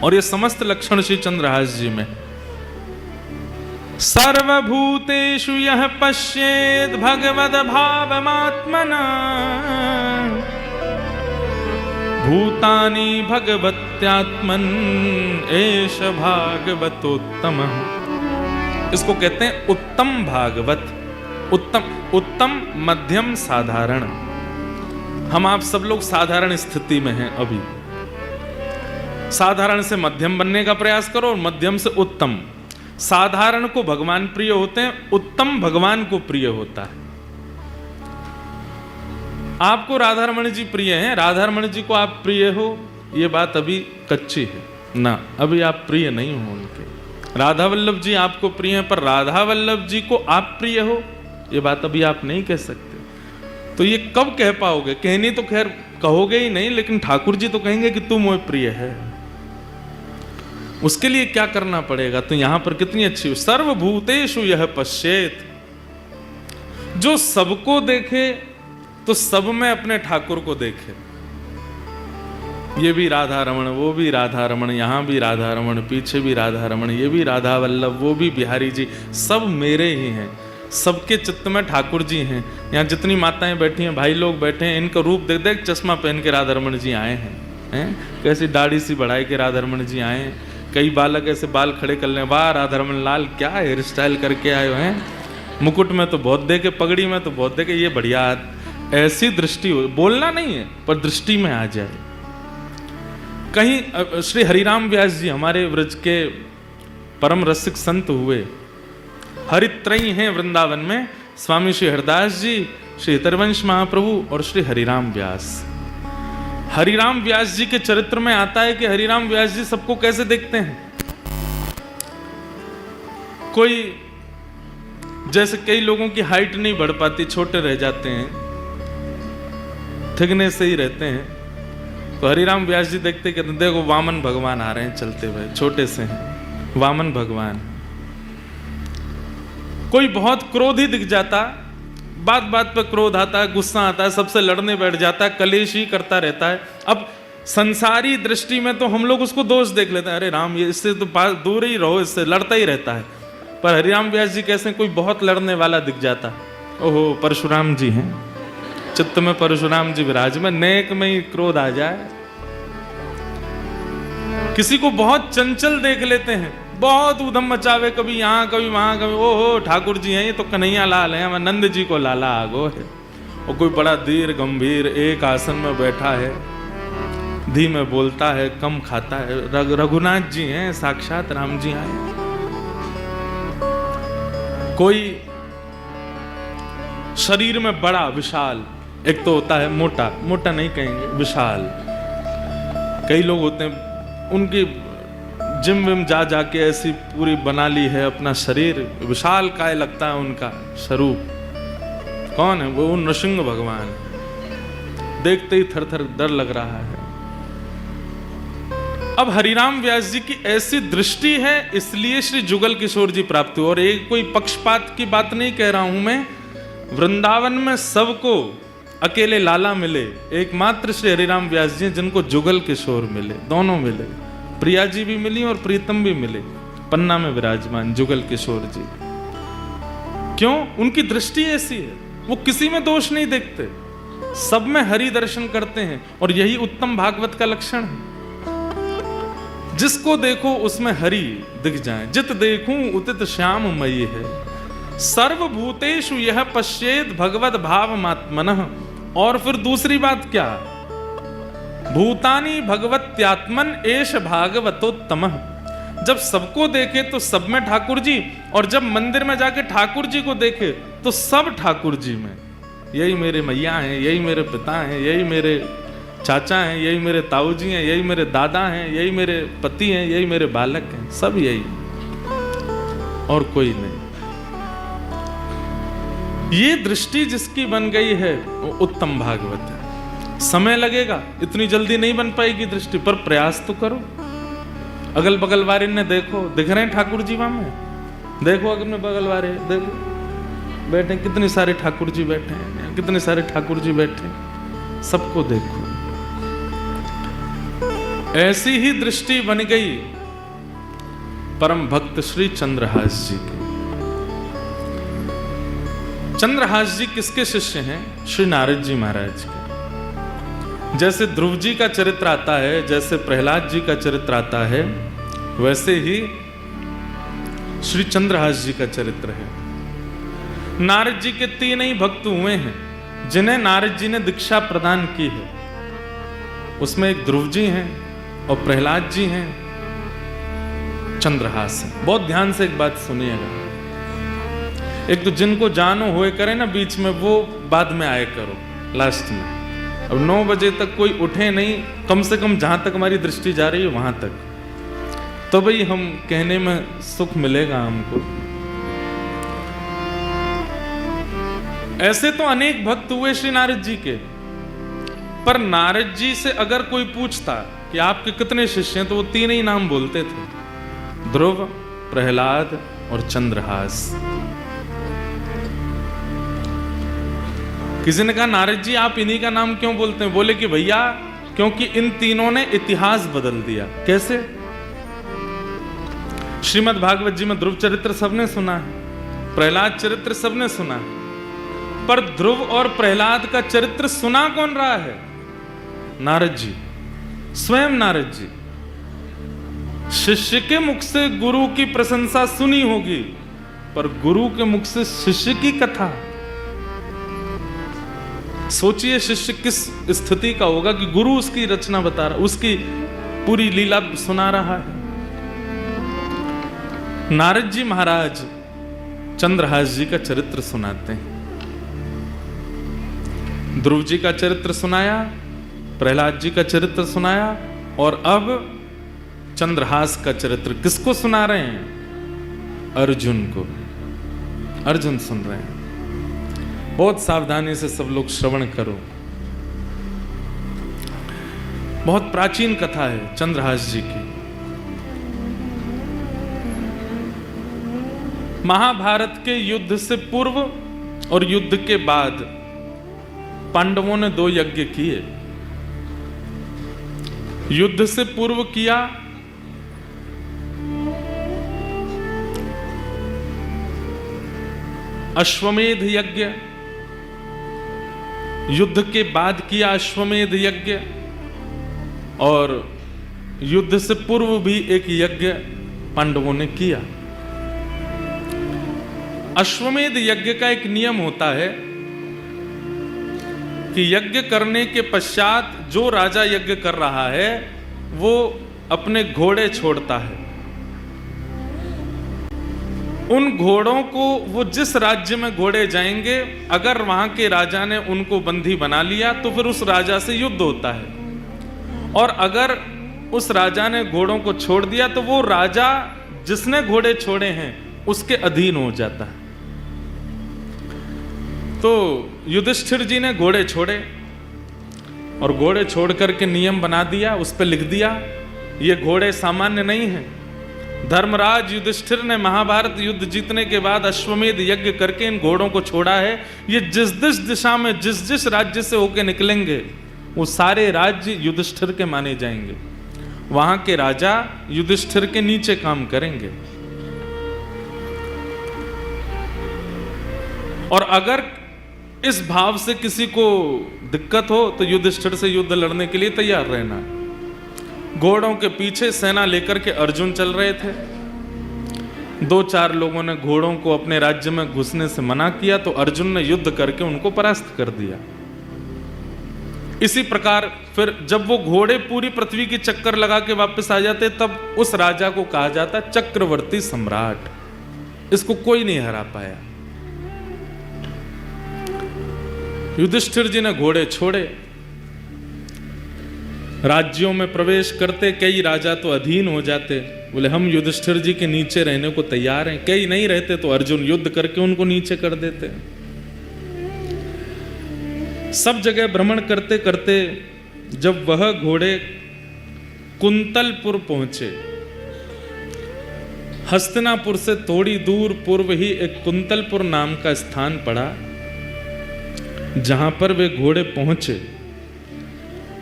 और ये समस्त लक्षण श्री चंद्रहास जी में। सर्वभूतेषु यः पश्येत् भगवद भावमात्मना भूतानि भगवत्यात्मन एष भागवतोत्तमः। इसको कहते हैं उत्तम भागवत। उत्तम मध्यम साधारण। हम आप सब लोग साधारण स्थिति में हैं अभी। साधारण से मध्यम बनने का प्रयास करो और मध्यम से उत्तम। साधारण को भगवान प्रिय होते हैं, उत्तम भगवान को प्रिय होता है। आपको राधारमण जी प्रिय हैं, राधारमण जी को आप प्रिय हो, ये बात अभी कच्ची है ना, अभी आप प्रिय नहीं हो उनके। राधा वल्लभ जी आपको प्रिय हैं, पर राधा वल्लभ जी को आप प्रिय हो, ये बात अभी आप नहीं कह सकते। तो ये कब कह पाओगे? कहनी तो खैर कहोगे ही नहीं, लेकिन ठाकुर जी तो कहेंगे कि तू मोह प्रिय है। उसके लिए क्या करना पड़ेगा? तो यहां पर कितनी अच्छी, सर्वभूतेषु यह पश्येत, जो सबको देखे तो सब में अपने ठाकुर को देखे। ये भी राधा रमण, वो भी राधा रमण, यहां भी राधा रमण, पीछे भी राधा रमण, ये भी राधा वल्लभ, वो भी बिहारी जी, सब मेरे ही हैं। सबके चित्त में ठाकुर जी हैं। यहाँ जितनी माताएं बैठी हैं, भाई लोग बैठे हैं, इनका रूप देख देख चश्मा पहन के राधा रमण जी आए हैं, कैसी दाढ़ी सी बढ़ाई के राधा रमण जी आए हैं। कई बालक ऐसे बाल खड़े कर लें, वाह राधा रमण लाल क्या हेयर स्टाइल करके आए हैं, मुकुट में तो बहुत देखे, पगड़ी में तो बहुत देखे, ये बढ़िया। ऐसी दृष्टि हो, बोलना नहीं है पर दृष्टि में आ जाए। कहीं श्री हरिराम व्यास जी हमारे व्रज के परम रसिक संत हुए, हरित्रयी हैं वृंदावन में, स्वामी श्री हरदास जी, श्री हितरवंश महाप्रभु और श्री हरिराम व्यास। हरिराम व्यास जी के चरित्र में आता है कि हरिराम व्यास जी सबको कैसे देखते हैं। कोई जैसे कई लोगों की हाइट नहीं बढ़ पाती, छोटे रह जाते हैं, थिकने से ही रहते हैं, तो हरिराम व्यास जी देखते कहते देखो वामन भगवान आ रहे हैं चलते हुए, छोटे से हैं वामन भगवान। कोई बहुत क्रोधी दिख जाता, बात बात पर क्रोध आता है, गुस्सा आता है, सबसे लड़ने बैठ जाता है, कलेश ही करता रहता है। अब संसारी दृष्टि में तो हम लोग उसको दोष देख लेते हैं, अरे राम ये इससे तो दूर ही रहो, इससे लड़ता ही रहता है। पर हरिराम व्यास जी कैसे कोई बहुत लड़ने वाला दिख जाता, ओहो परशुराम जी हैं, चित्त में परशुराम जी विराज में, नेक में ही क्रोध आ जाए। किसी को बहुत चंचल देख लेते हैं, बहुत उधम मचावे, कभी यहाँ कभी वहां, कभी ओहो ठाकुर जी हैं, ये तो कन्हैया लाल हैं, नंद जी को लाला आगो है। और कोई बड़ा धीर गंभीर एक आसन में बैठा है, धीमे बोलता है, कम खाता है, रघुनाथ जी हैं, साक्षात राम जी आए। कोई शरीर में बड़ा विशाल, एक तो होता है मोटा, मोटा नहीं कहेंगे, विशाल। कई लोग होते हैं उनकी जिम विम जा जाके ऐसी पूरी बना ली है अपना शरीर, विशाल काय लगता है उनका स्वरूप। कौन है वो? नृसिंह भगवान। देखते ही थर थर डर लग रहा है। अब हरिराम व्यास जी की ऐसी दृष्टि है, इसलिए श्री जुगल किशोर जी प्राप्त हुए। और एक कोई पक्षपात की बात नहीं कह रहा हूं मैं, वृंदावन में सबको अकेले लाला मिले, एकमात्र श्री हरिराम व्यास जी जिनको जुगल किशोर मिले, दोनों मिले। प्रिया जी भी मिली और प्रीतम भी मिले, पन्ना में विराजमान जुगल किशोर जी। क्यों? उनकी दृष्टि ऐसी है, वो किसी में दोष नहीं देखते, सब में हरि दर्शन करते हैं। और यही उत्तम भागवत का लक्षण है, जिसको देखो उसमें हरि दिख जाए। जित देखूं उतित श्याम मयि है, सर्वभूतेषु यह पश्येत भगवत भावमात्मनः। और फिर दूसरी बात क्या? भूतानि भगवत्यात्मन एष भागवतोत्तमः। जब सबको देखे तो सब में ठाकुर जी, और जब मंदिर में जाके ठाकुर जी को देखे तो सब ठाकुर जी में। यही मेरे मैया हैं, यही मेरे पिता हैं, यही मेरे चाचा हैं, यही मेरे ताऊ जी हैं, यही मेरे दादा हैं, यही मेरे पति हैं, यही मेरे बालक हैं, सब यही, और कोई नहीं। ये दृष्टि जिसकी बन गई है वो उत्तम भागवत है। समय लगेगा, इतनी जल्दी नहीं बन पाएगी दृष्टि, पर प्रयास तो करो। अगल बगल वाले ने देखो, दिख रहे हैं ठाकुर जी वहां में, देखो अगल बगल वाले देखो बैठे, कितने सारे ठाकुर जी बैठे हैं, कितने सारे ठाकुर जी बैठे हैं, सबको देखो। ऐसी ही दृष्टि बन गई परम भक्त श्री चंद्रहास जी की। चंद्रहास जी किसके शिष्य हैं? श्री नारद जी महाराज के। जैसे ध्रुव जी का चरित्र आता है, जैसे प्रहलाद जी का चरित्र आता है, वैसे ही श्री चंद्रहास जी का चरित्र है। नारद जी के 3 ही भक्त हुए हैं जिन्हें नारद जी ने दीक्षा प्रदान की है। उसमें एक ध्रुव जी हैं और प्रहलाद जी हैं, चंद्रहास है। बहुत ध्यान से एक बात सुनिएगा। एक तो जिनको जानो होए करे ना बीच में, वो बाद में आए करो लास्ट में। अब 9 बजे तक कोई उठे नहीं, कम से कम जहां तक हमारी दृष्टि जा रही है वहां तक, तो भाई हम कहने में सुख मिलेगा हमको। ऐसे तो अनेक भक्त हुए श्री नारद जी के, पर नारद जी से अगर कोई पूछता कि आपके कितने शिष्य हैं, तो वो 3 ही नाम बोलते थे, ध्रुव, प्रहलाद और चंद्रहास। किसी ने कहा नारद जी आप इन्हीं का नाम क्यों बोलते हैं? बोले कि भैया क्योंकि इन तीनों ने इतिहास बदल दिया। कैसे? श्रीमद् भागवत जी में ध्रुव चरित्र सबने सुना है, प्रहलाद चरित्र सबने सुना है, पर ध्रुव और प्रहलाद का चरित्र सुना कौन रहा है? नारद जी, स्वयं नारद जी। शिष्य के मुख से गुरु की प्रशंसा सुनी होगी, पर गुरु के मुख से शिष्य की कथा। सोचिए शिष्य किस स्थिति का होगा कि गुरु उसकी रचना बता रहा, उसकी पूरी लीला सुना रहा है। नारद जी महाराज चंद्रहास जी का चरित्र सुनाते हैं। ध्रुव जी का चरित्र सुनाया, प्रहलाद जी का चरित्र सुनाया, और अब चंद्रहास का चरित्र किसको सुना रहे हैं? अर्जुन को। अर्जुन सुन रहे हैं। बहुत सावधानी से सब लोग श्रवण करो। बहुत प्राचीन कथा है चंद्रहास जी की। महाभारत के युद्ध से पूर्व और युद्ध के बाद पांडवों ने 2 यज्ञ किए। युद्ध से पूर्व किया अश्वमेध यज्ञ, युद्ध के बाद किया अश्वमेध यज्ञ, और युद्ध से पूर्व भी एक यज्ञ पांडवों ने किया। अश्वमेध यज्ञ का एक नियम होता है कि यज्ञ करने के पश्चात जो राजा यज्ञ कर रहा है वो अपने घोड़े छोड़ता है। उन घोड़ों को, वो जिस राज्य में घोड़े जाएंगे, अगर वहां के राजा ने उनको बंदी बना लिया तो फिर उस राजा से युद्ध होता है। और अगर उस राजा ने घोड़ों को छोड़ दिया तो वो राजा जिसने घोड़े छोड़े हैं उसके अधीन हो जाता है। तो युधिष्ठिर जी ने घोड़े छोड़े, और घोड़े छोड़ करके नियम बना दिया, उस पर लिख दिया ये घोड़े सामान्य नहीं हैं। धर्मराज युधिष्ठिर ने महाभारत युद्ध जीतने के बाद अश्वमेध यज्ञ करके इन घोड़ों को छोड़ा है। ये जिस जिस दिशा में जिस जिस राज्य से होके निकलेंगे वो सारे राज्य युधिष्ठिर के माने जाएंगे। वहां के राजा युधिष्ठिर के नीचे काम करेंगे। और अगर इस भाव से किसी को दिक्कत हो तो युधिष्ठिर से युद्ध लड़ने के लिए तैयार रहना। घोड़ों के पीछे सेना लेकर के अर्जुन चल रहे थे। 2-4 लोगों ने घोड़ों को अपने राज्य में घुसने से मना किया तो अर्जुन ने युद्ध करके उनको परास्त कर दिया। इसी प्रकार फिर जब वो घोड़े पूरी पृथ्वी की चक्कर लगा के वापस आ जाते तब उस राजा को कहा जाता चक्रवर्ती सम्राट। इसको कोई नहीं हरा पाया। युधिष्ठिर जी ने घोड़े छोड़े, राज्यों में प्रवेश करते कई राजा तो अधीन हो जाते, बोले हम युधिष्ठिर जी के नीचे रहने को तैयार हैं। कई नहीं रहते तो अर्जुन युद्ध करके उनको नीचे कर देते। सब जगह भ्रमण करते करते जब वह घोड़े कुंतलपुर पहुंचे, हस्तिनापुर से थोड़ी दूर पूर्व ही एक कुंतलपुर नाम का स्थान पड़ा, जहां पर वे घोड़े पहुंचे।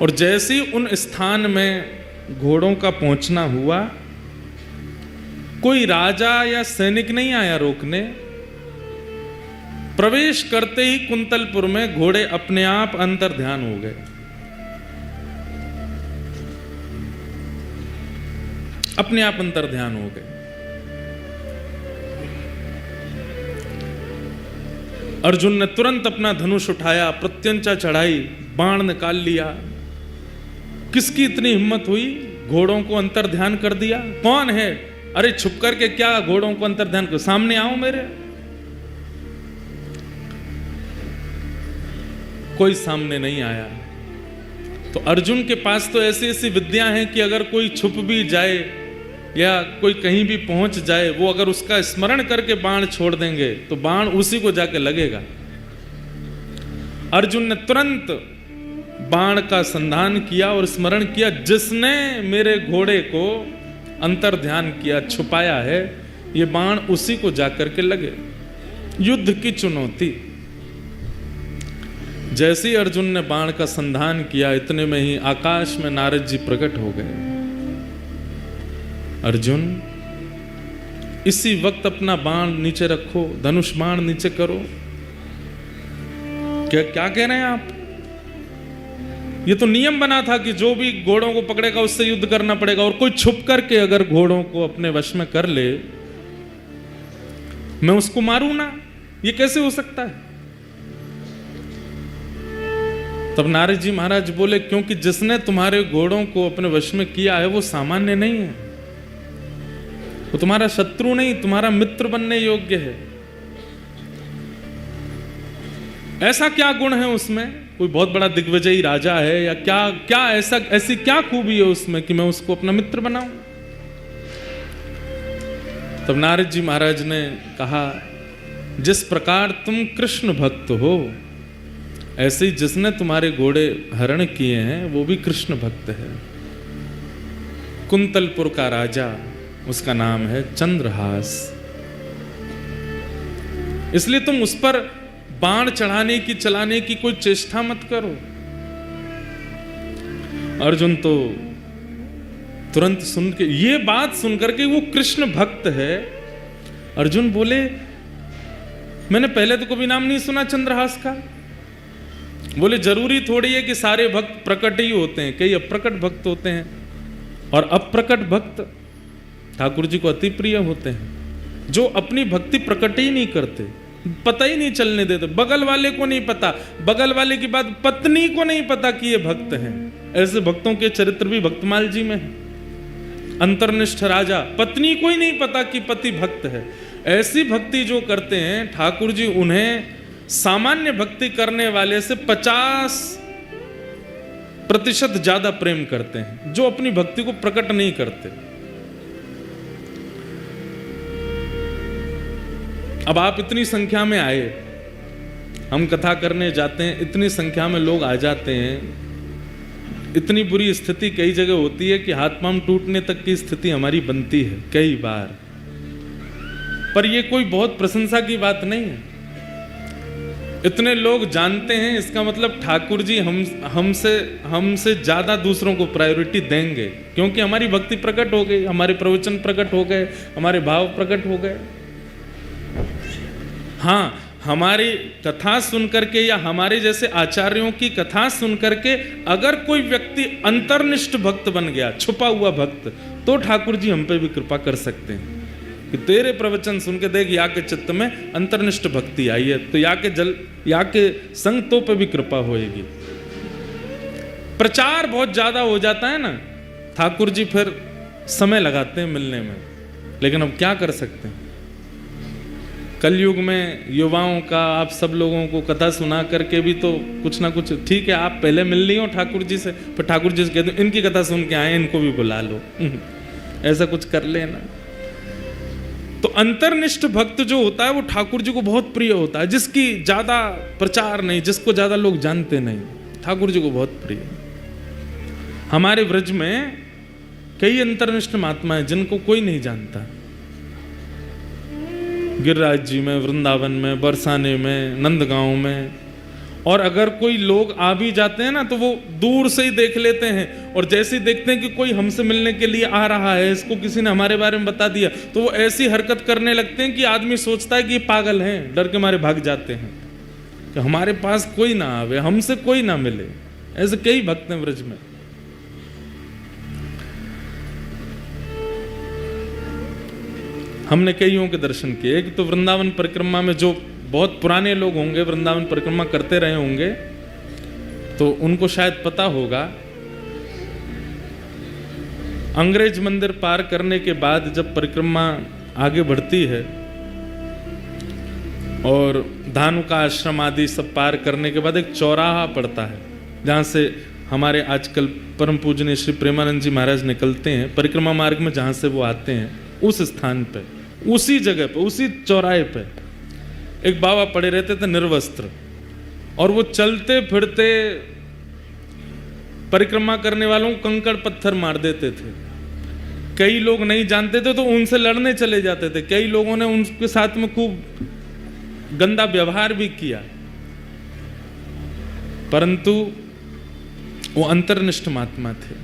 और जैसे ही उन स्थान में घोड़ों का पहुंचना हुआ, कोई राजा या सैनिक नहीं आया रोकने। प्रवेश करते ही कुंतलपुर में घोड़े अपने आप अंतर ध्यान हो गए, अपने आप अंतर ध्यान हो गए। अर्जुन ने तुरंत अपना धनुष उठाया, प्रत्यंचा चढ़ाई, बाण निकाल लिया। किसकी इतनी हिम्मत हुई? घोड़ों को अंतर ध्यान कर दिया। कौन है? अरे छुप करके क्या घोड़ों को अंतर ध्यान कर, सामने आओ मेरे। कोई सामने नहीं आया। तो अर्जुन के पास तो ऐसी ऐसी विद्या हैं कि अगर कोई छुप भी जाए या कोई कहीं भी पहुंच जाए, वो अगर उसका स्मरण करके बाण छोड़ देंगे तो बाण उसी को जाके लगेगा। अर्जुन ने तुरंत बाण का संधान किया और स्मरण किया, जिसने मेरे घोड़े को अंतर ध्यान किया, छुपाया है, ये बाण उसी को जाकर के लगे। युद्ध की चुनौती। जैसे ही अर्जुन ने बाण का संधान किया, इतने में ही आकाश में नारद जी प्रकट हो गए। अर्जुन, इसी वक्त अपना बाण नीचे रखो, धनुष बाण नीचे करो। क्या कह रहे हैं आप? ये तो नियम बना था कि जो भी घोड़ों को पकड़ेगा उससे युद्ध करना पड़ेगा, और कोई छुप करके अगर घोड़ों को अपने वश में कर ले, मैं उसको मारूं ना? ये कैसे हो सकता है? तब नारद जी महाराज बोले, क्योंकि जिसने तुम्हारे घोड़ों को अपने वश में किया है वो सामान्य नहीं है, वो तुम्हारा शत्रु नहीं, तुम्हारा मित्र बनने योग्य है। ऐसा क्या गुण है उसमें? कोई बहुत बड़ा दिग्विजयी राजा है या क्या ऐसी क्या खूबी है उसमें कि मैं उसको अपना मित्र बनाऊं? तब नारद जी महाराज ने कहा, जिस प्रकार तुम कृष्ण भक्त हो, ऐसे ही जिसने तुम्हारे घोड़े हरण किए हैं वो भी कृष्ण भक्त है। कुंतलपुर का राजा, उसका नाम है चंद्रहास। इसलिए तुम उस पर बाण चलाने की कोई चेष्टा मत करो। अर्जुन तो तुरंत सुन के, ये बात सुनकर के वो कृष्ण भक्त है, अर्जुन बोले, मैंने पहले तो कभी नाम नहीं सुना चंद्रहास का। बोले, जरूरी थोड़ी है कि सारे भक्त प्रकट ही होते हैं, कई अप्रकट भक्त होते हैं, और अप्रकट भक्त ठाकुर जी को अति प्रिय होते हैं, जो अपनी भक्ति प्रकट ही नहीं करते, पता ही नहीं चलने देते। बगल वाले को नहीं पता, बगल वाले की बात पत्नी को नहीं पता कि ये भक्त हैं। ऐसे भक्तों के चरित्र भी भक्तमाल जी में है। अंतर्निष्ठ राजा, पत्नी को ही नहीं पता कि पति भक्त है। ऐसी भक्ति जो करते हैं ठाकुर जी, उन्हें सामान्य भक्ति करने वाले से 50% ज्यादा प्रेम करते हैं, जो अपनी भक्ति को प्रकट नहीं करते। अब आप इतनी संख्या में आए, हम कथा करने जाते हैं, इतनी संख्या में लोग आ जाते हैं, इतनी बुरी स्थिति कई जगह होती है कि हाथ पांव टूटने तक की स्थिति हमारी बनती है कई बार। पर यह कोई बहुत प्रशंसा की बात नहीं है। इतने लोग जानते हैं, इसका मतलब ठाकुर जी हमसे ज्यादा दूसरों को प्रायोरिटी देंगे, क्योंकि हमारी भक्ति प्रकट हो गई, हमारे प्रवचन प्रकट हो गए, हमारे भाव प्रकट हो गए। हाँ, हमारी कथा सुन करके या हमारे जैसे आचार्यों की कथा सुन करके अगर कोई व्यक्ति अंतर्निष्ठ भक्त बन गया, छुपा हुआ भक्त, तो ठाकुर जी हम पे भी कृपा कर सकते हैं कि तेरे प्रवचन सुन के देख, या के चित्त में अंतर्निष्ठ भक्ति आई है, तो या के संगतों पे भी कृपा होएगी। प्रचार बहुत ज्यादा हो जाता है ना, ठाकुर जी फिर समय लगाते हैं मिलने में, लेकिन अब क्या कर सकते हैं। कलयुग में युवाओं का, आप सब लोगों को कथा सुना करके भी तो कुछ ना कुछ, ठीक है आप पहले मिल ली हो ठाकुर जी से, फिर ठाकुर जी से कहते हैं इनकी कथा सुन के आए, इनको भी बुला लो, ऐसा कुछ कर लेना। तो अंतर्निष्ठ भक्त जो होता है वो ठाकुर जी को बहुत प्रिय होता है, जिसकी ज्यादा प्रचार नहीं, जिसको ज्यादा लोग जानते नहीं, ठाकुर जी को बहुत प्रिय। हमारे ब्रज में कई अंतर्निष्ठ महात्मा हैं जिनको कोई नहीं जानता। गिरिराज जी में, वृंदावन में, बरसाने में, नंदगांव में, और अगर कोई लोग आ भी जाते हैं ना तो वो दूर से ही देख लेते हैं, और जैसे ही देखते हैं कि कोई हमसे मिलने के लिए आ रहा है, इसको किसी ने हमारे बारे में बता दिया, तो वो ऐसी हरकत करने लगते हैं कि आदमी सोचता है कि ये पागल हैं, डर के मारे भाग जाते हैं कि हमारे पास कोई ना आवे, हमसे कोई ना मिले। ऐसे कई भक्त हैं ब्रज में। हमने कईयों के दर्शन किए। एक तो वृंदावन परिक्रमा में जो बहुत पुराने लोग होंगे, वृंदावन परिक्रमा करते रहे होंगे, तो उनको शायद पता होगा, अंग्रेज मंदिर पार करने के बाद जब परिक्रमा आगे बढ़ती है और धानुका आश्रम आदि सब पार करने के बाद एक चौराहा पड़ता है, जहाँ से हमारे आजकल परम पूजनीय श्री प्रेमानंद जी महाराज निकलते हैं परिक्रमा मार्ग में, जहाँ से वो आते हैं, उस स्थान पे, उसी जगह पे, उसी चौराहे पे एक बाबा पड़े रहते थे निर्वस्त्र, और वो चलते फिरते परिक्रमा करने वालों को कंकड़ पत्थर मार देते थे। कई लोग नहीं जानते थे तो उनसे लड़ने चले जाते थे। कई लोगों ने उनके साथ में खूब गंदा व्यवहार भी किया, परंतु वो अंतर्निष्ठ महात्मा थे,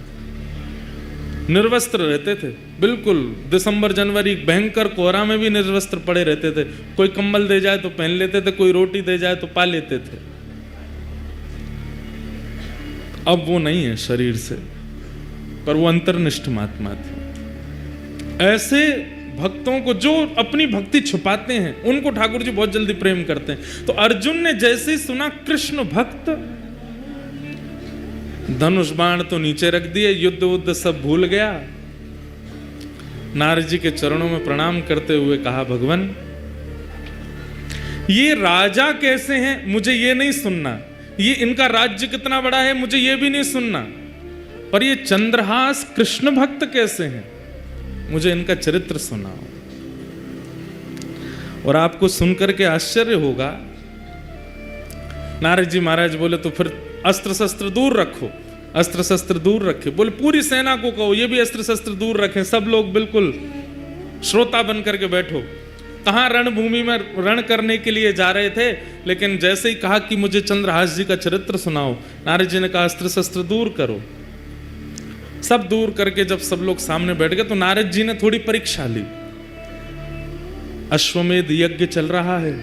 निर्वस्त्र रहते थे बिल्कुल। दिसंबर जनवरी भयंकर कोहरा में भी निर्वस्त्र पड़े रहते थे। कोई कंबल दे जाए तो पहन लेते थे, कोई रोटी दे जाए तो पा लेते थे। अब वो नहीं है शरीर से, पर वो अंतर्निष्ठ महात्मा थे। ऐसे भक्तों को जो अपनी भक्ति छुपाते हैं, उनको ठाकुर जी बहुत जल्दी प्रेम करते हैं। तो अर्जुन ने जैसे ही सुना कृष्ण भक्त, धनुष बाण तो नीचे रख दिए, युद्ध उद्ध सब भूल गया, नारद जी के चरणों में प्रणाम करते हुए कहा, भगवान ये राजा कैसे हैं मुझे ये नहीं सुनना, ये इनका राज्य कितना बड़ा है मुझे ये भी नहीं सुनना, पर ये चंद्रहास कृष्ण भक्त कैसे हैं मुझे इनका चरित्र सुनाओ। और आपको सुनकर के आश्चर्य होगा, नारद जी महाराज बोले तो फिर अस्त्र शस्त्र दूर रखो, अस्त्र शस्त्र दूर रखे। बोले पूरी सेना को कहो ये भी अस्त्र शस्त्र दूर रखें। सब लोग बिल्कुल श्रोता बन करके बैठो। कहाँ रणभूमि में रण करने के लिए जा रहे थे, लेकिन जैसे ही कहा कि मुझे चंद्रहास जी का चरित्र सुनाओ, नारद जी ने कहा अस्त्र शस्त्र दूर करो। सब दूर करके जब सब लोग सामने बैठ गए तो नारद जी ने थोड़ी परीक्षा ली। अश्वमेध यज्ञ चल रहा है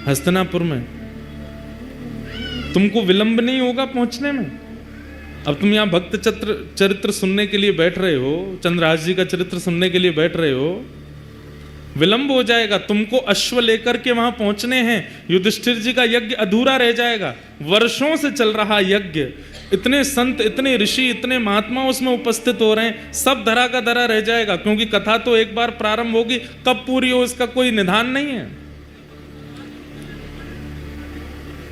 हस्तिनापुर में, तुमको विलंब नहीं होगा पहुंचने में। अब तुम यहां भक्त चरित्र सुनने के लिए बैठ रहे हो, चंद्रहास जी का चरित्र सुनने के लिए बैठ रहे हो, विलंब हो जाएगा। तुमको अश्व लेकर के वहां पहुंचने हैं, युधिष्ठिर जी का यज्ञ अधूरा रह जाएगा। वर्षों से चल रहा यज्ञ, इतने संत, इतने ऋषि, इतने महात्मा उसमें उपस्थित हो रहे हैं, सब धरा का धरा रह जाएगा, क्योंकि कथा तो एक बार प्रारंभ होगी, कब पूरी हो इसका कोई निधान नहीं है।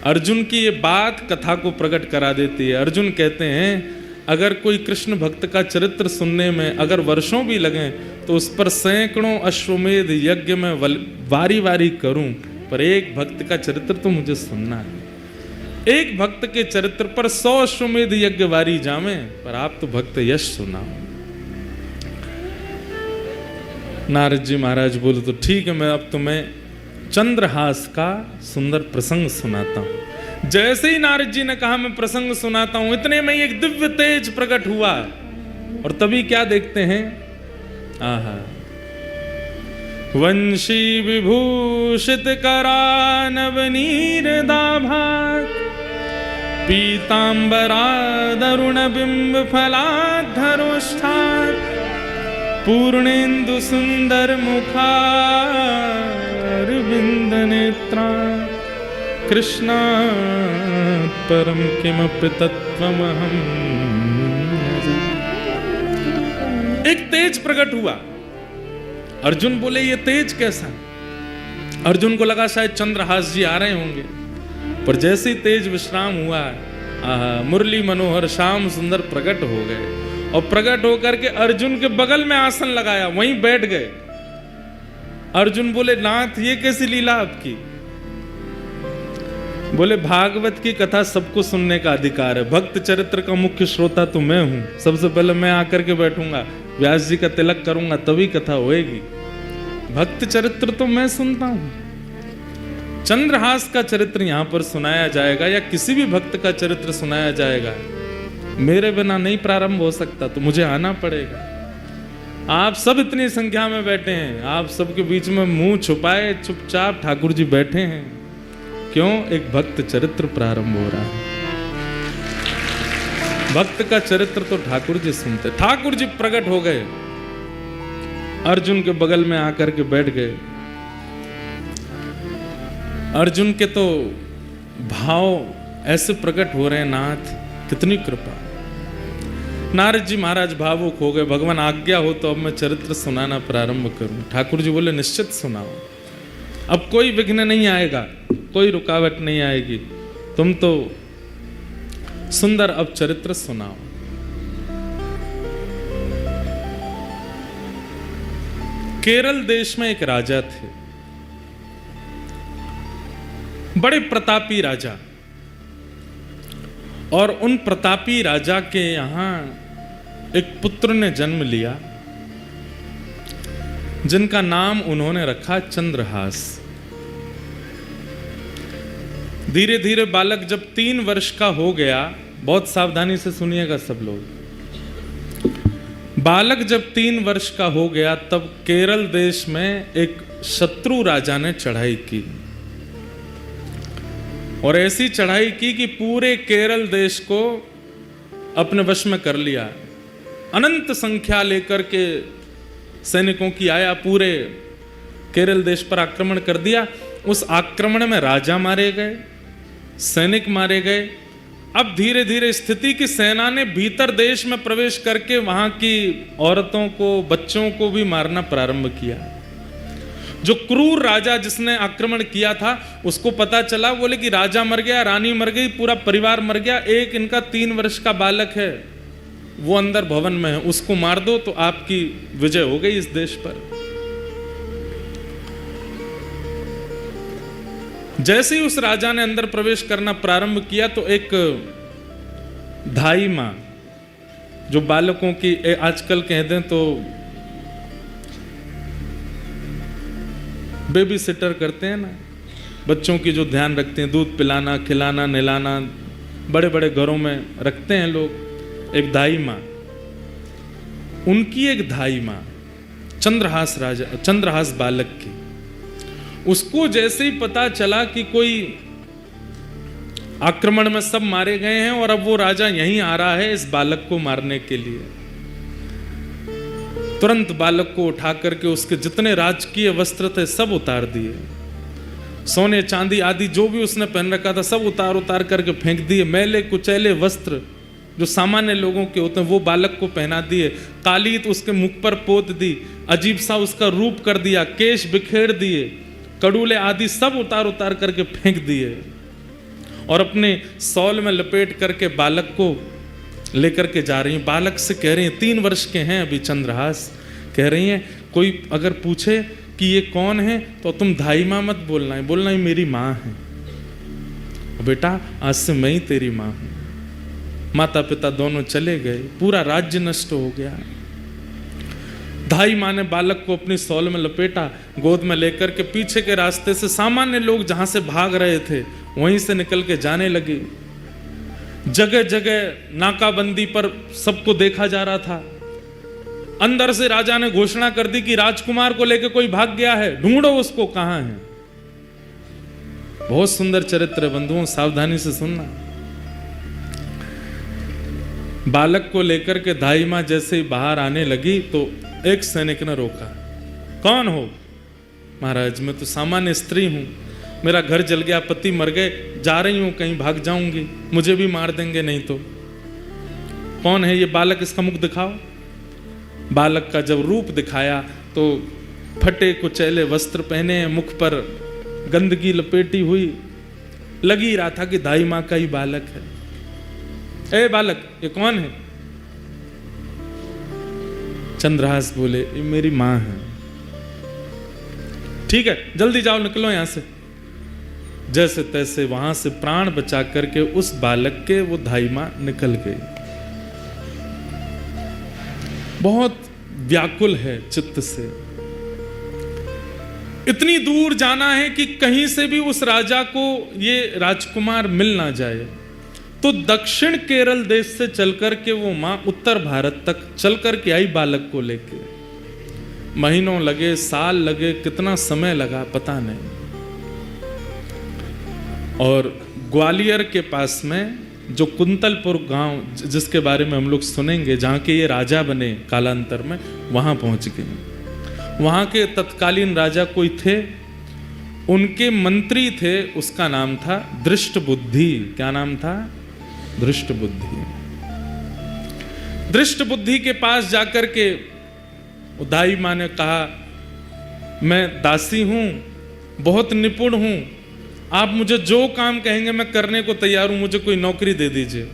अर्जुन की ये बात कथा को प्रकट करा देती है। अर्जुन कहते हैं अगर कोई कृष्ण भक्त का चरित्र सुनने में अगर वर्षों भी लगें तो उस पर सैकड़ों अश्वमेध यज्ञ में वारी वारी करूं, पर एक भक्त का चरित्र तो मुझे सुनना है। एक भक्त के चरित्र पर 100 अश्वमेध यज्ञ वारी जामे, पर आप तो भक्त यश सुनाओ। नारद जी महाराज बोले तो ठीक है, मैं अब तुम्हें चंद्रहास का सुंदर प्रसंग सुनाता हूं। जैसे ही नारद जी ने कहा मैं प्रसंग सुनाता हूं, इतने में एक दिव्य तेज प्रकट हुआ, और तभी क्या देखते हैं, आहा, वंशी विभूषित करानवनीर दाभाग, पीतांबरादरुण बिंब फलाधरोष्ठार, पूर्णेन्दु सुंदर मुखारविंद नेत्रा, कृष्णा परम किमपि तत्त्वमहं। एक तेज प्रकट हुआ। अर्जुन बोले ये तेज कैसा? अर्जुन को लगा शायद चंद्रहास जी आ रहे होंगे, पर जैसे ही तेज विश्राम हुआ, मुरली मनोहर श्याम सुंदर प्रकट हो गए, और प्रकट होकर के अर्जुन के बगल में आसन लगाया, वहीं बैठ गए। अर्जुन बोले नाथ ये कैसी लीला आपकी? बोले भागवत की कथा सबको सुनने का अधिकार है, भक्त चरित्र का मुख्य श्रोता तो मैं हूं, सबसे पहले मैं आकर के बैठूंगा, व्यास जी का तिलक करूंगा तभी कथा होएगी। भक्त चरित्र तो मैं सुनता हूं। चंद्रहास का चरित्र यहां पर सुनाया जाएगा या किसी भी भक्त का चरित्र सुनाया जाएगा, मेरे बिना नहीं प्रारंभ हो सकता, तो मुझे आना पड़ेगा। आप सब इतनी संख्या में बैठे हैं, आप सबके बीच में मुंह छुपाए चुपचाप ठाकुर जी बैठे हैं, क्यों? एक भक्त चरित्र प्रारंभ हो रहा है। भक्त का चरित्र तो ठाकुर जी सुनते। ठाकुर जी प्रकट हो गए, अर्जुन के बगल में आकर के बैठ गए। अर्जुन के तो भाव ऐसे प्रकट हो रहे हैं, नाथ कितनी कृपा। नारद जी महाराज भावुक हो गए, भगवान आज्ञा हो तो अब मैं चरित्र सुनाना प्रारंभ करूं। ठाकुर जी बोले निश्चित सुनाओ, अब कोई विघ्न नहीं आएगा, कोई रुकावट नहीं आएगी, तुम तो सुंदर अब चरित्र सुनाओ। केरल देश में एक राजा थे, बड़े प्रतापी राजा, और उन प्रतापी राजा के यहां एक पुत्र ने जन्म लिया जिनका नाम उन्होंने रखा चंद्रहास। धीरे धीरे बालक जब 3 वर्ष का हो गया, बहुत सावधानी से सुनिएगा सब लोग, बालक जब 3 वर्ष का हो गया तब केरल देश में एक शत्रु राजा ने चढ़ाई की, और ऐसी चढ़ाई की कि पूरे केरल देश को अपने वश में कर लिया। अनंत संख्या लेकर के सैनिकों की आया, पूरे केरल देश पर आक्रमण कर दिया। उस आक्रमण में राजा मारे गए, सैनिक मारे गए। अब धीरे धीरे स्थिति की सेना ने भीतर देश में प्रवेश करके वहां की औरतों को, बच्चों को भी मारना प्रारंभ किया। जो क्रूर राजा जिसने आक्रमण किया था उसको पता चला, बोले कि राजा मर गया, रानी मर गई, पूरा परिवार मर गया, एक इनका 3 वर्ष का बालक है वो अंदर भवन में है, उसको मार दो तो आपकी विजय हो गई इस देश पर। जैसे ही उस राजा ने अंदर प्रवेश करना प्रारंभ किया तो एक धाई मां, जो बालकों की आजकल कह दें तो बेबी सिटर करते हैं ना, बच्चों की जो ध्यान रखते हैं, दूध पिलाना, खिलाना, नहलाना, बड़े बड़े घरों में रखते हैं लोग, एक धाई मां, उनकी एक धाई मां चंद्रहास राजा, चंद्रहास बालक की, उसको जैसे ही पता चला कि कोई आक्रमण में सब मारे गए हैं और अब वो राजा यहीं आ रहा है इस बालक को मारने के लिए, तुरंत बालक को उठा करके उसके जितने राजकीय वस्त्र थे सब उतार दिए, सोने चांदी आदि जो भी उसने पहन रखा था सब उतार करके फेंक दिए। मैले कुचैले वस्त्र जो सामान्य लोगों के होते हैं वो बालक को पहना दिए, कालीत उसके मुख पर पोत दी, अजीब सा उसका रूप कर दिया, केश बिखेर दिए, कड़ूले आदि सब उतार करके फेंक दिए, और अपने सौल में लपेट करके बालक को लेकर के जा रही हैं। बालक से कह रही हैं, 3 वर्ष के हैं अभी चंद्रहास, कह रही हैं कोई अगर पूछे कि ये कौन है तो तुम धाई मां मत बोलना है, बोलना ही मेरी माँ है, बेटा आज से मैं ही तेरी माँ हूं। माता पिता दोनों चले गए, पूरा राज्य नष्ट हो गया। धाई माँ ने बालक को अपनी सौल में लपेटा, गोद में लेकर के पीछे के रास्ते से सामान्य लोग जहां से भाग रहे थे वहीं से निकल के जाने लगे। जगह जगह नाकाबंदी पर सबको देखा जा रहा था। अंदर से राजा ने घोषणा कर दी कि राजकुमार को लेकर कोई भाग गया है, ढूंढो उसको, कहां है। बहुत सुंदर चरित्र बंधुओं, सावधानी से सुनना। बालक को लेकर के धाई मां जैसे ही बाहर आने लगी तो एक सैनिक ने रोका। कौन हो? महाराज मैं तो सामान्य स्त्री हूं, मेरा घर जल गया, पति मर गए, जा रही हूं कहीं, भाग जाऊंगी, मुझे भी मार देंगे नहीं तो। कौन है ये बालक, इसका मुख दिखाओ। बालक का जब रूप दिखाया तो फटे कुचैले वस्त्र पहने, मुख पर गंदगी लपेटी हुई, लग ही रहा था कि दाई माँ का ही बालक है। ए बालक ये कौन है? चंद्रहास बोले ये मेरी माँ है। ठीक है जल्दी जाओ, निकलो यहां से। जैसे तैसे वहां से प्राण बचा करके उस बालक के वो धाई मां निकल गई। बहुत व्याकुल है चित्त से। इतनी दूर जाना है कि कहीं से भी उस राजा को ये राजकुमार मिल ना जाए। तो दक्षिण केरल देश से चलकर के वो माँ उत्तर भारत तक चल कर के आई बालक को लेके। महीनों लगे, साल लगे, कितना समय लगा पता नहीं। और ग्वालियर के पास में जो कुंतलपुर गांव, जिसके बारे में हम लोग सुनेंगे, जहाँ के ये राजा बने कालांतर में, वहाँ पहुँच गए। वहाँ के तत्कालीन राजा कोई थे, उनके मंत्री थे, उसका नाम था दृष्टबुद्धि। क्या नाम था? दृष्टबुद्धि। दृष्टबुद्धि के पास जाकर के दाई माँ ने कहा, मैं दासी हूं, बहुत निपुण हूं, आप मुझे जो काम कहेंगे मैं करने को तैयार हूं, मुझे कोई नौकरी दे दीजिए।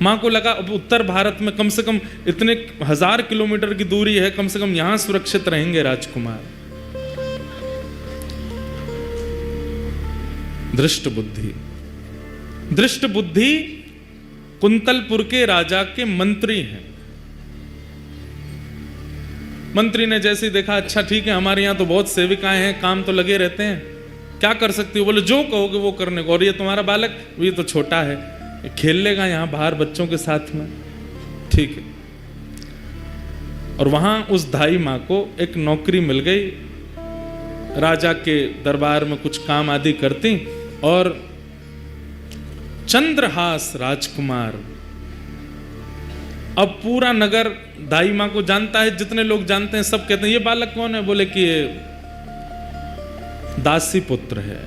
माँ को लगा अब उत्तर भारत में कम से कम इतने 1000 किलोमीटर की दूरी है, कम से कम यहां सुरक्षित रहेंगे राजकुमार। दृष्टबुद्धि। दृष्टबुद्धि कुंतलपुर के राजा के मंत्री हैं। मंत्री ने जैसे ही देखा, अच्छा ठीक है, हमारे यहाँ तो बहुत सेविकाएं हैं, काम तो लगे रहते हैं, क्या कर सकती हो? बोले जो कहोगे वो करने को। और ये तुम्हारा बालक, ये तो छोटा है, खेल लेगा यहाँ बाहर बच्चों के साथ में, ठीक है। और वहां उस धाई माँ को एक नौकरी मिल गई, राजा के दरबार में कुछ काम आदि करती। और चंद्रहास राजकुमार, अब पूरा नगर दाई माँ को जानता है, जितने लोग जानते हैं सब कहते हैं ये बालक कौन है? बोले कि ये दासी पुत्र है।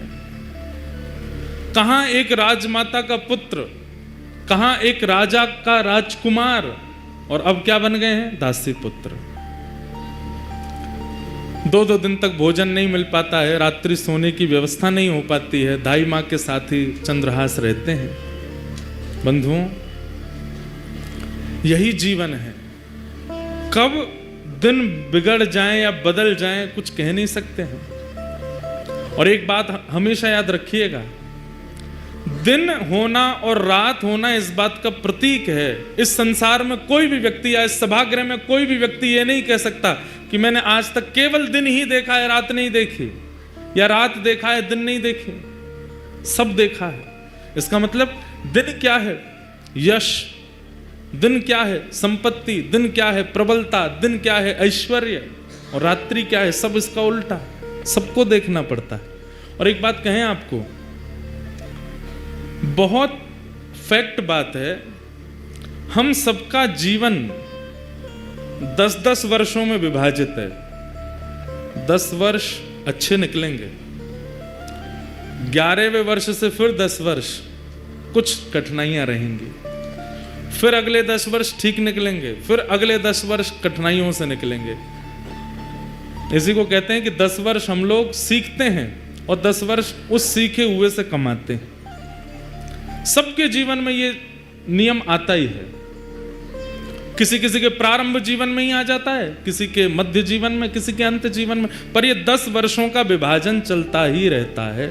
कहां एक राजमाता का पुत्र, कहां एक राजा का राजकुमार, और अब क्या बन गए हैं? दासी पुत्र। 2-2 दिन तक भोजन नहीं मिल पाता है, रात्रि सोने की व्यवस्था नहीं हो पाती है, दाई माँ के साथ ही चंद्रहास रहते हैं। बंधुओं, यही जीवन है। कब दिन बिगड़ जाएं या बदल जाएं कुछ कह नहीं सकते हैं। और एक बात हमेशा याद रखिएगा, दिन होना और रात होना इस बात का प्रतीक है। इस संसार में कोई भी व्यक्ति या इस सभागृह में कोई भी व्यक्ति ये नहीं कह सकता कि मैंने आज तक केवल दिन ही देखा है, रात नहीं देखी, या रात देखा है, दिन नहीं देखे। सब देखा है। इसका मतलब दिन क्या है? यश। दिन क्या है? संपत्ति। दिन क्या है? प्रबलता। दिन क्या है? ऐश्वर्य। और रात्रि क्या है? सब इसका उल्टा। सबको देखना पड़ता है। और एक बात कहें आपको, बहुत फैक्ट बात है, हम सबका जीवन 10-10 वर्षों में विभाजित है। 10 वर्ष अच्छे निकलेंगे, 11वें वर्ष से फिर 10 वर्ष कुछ कठिनाइयां रहेंगी, फिर अगले 10 वर्ष ठीक निकलेंगे, फिर अगले 10 वर्ष कठिनाइयों से निकलेंगे। इसी को कहते हैं कि 10 वर्ष हम लोग सीखते हैं और 10 वर्ष उस सीखे हुए से कमाते हैं। सबके जीवन में ये नियम आता ही है। किसी किसी के प्रारंभ जीवन में ही आ जाता है, किसी के मध्य जीवन में, किसी के अंत जीवन में, पर ये 10 वर्षों का विभाजन चलता ही रहता है।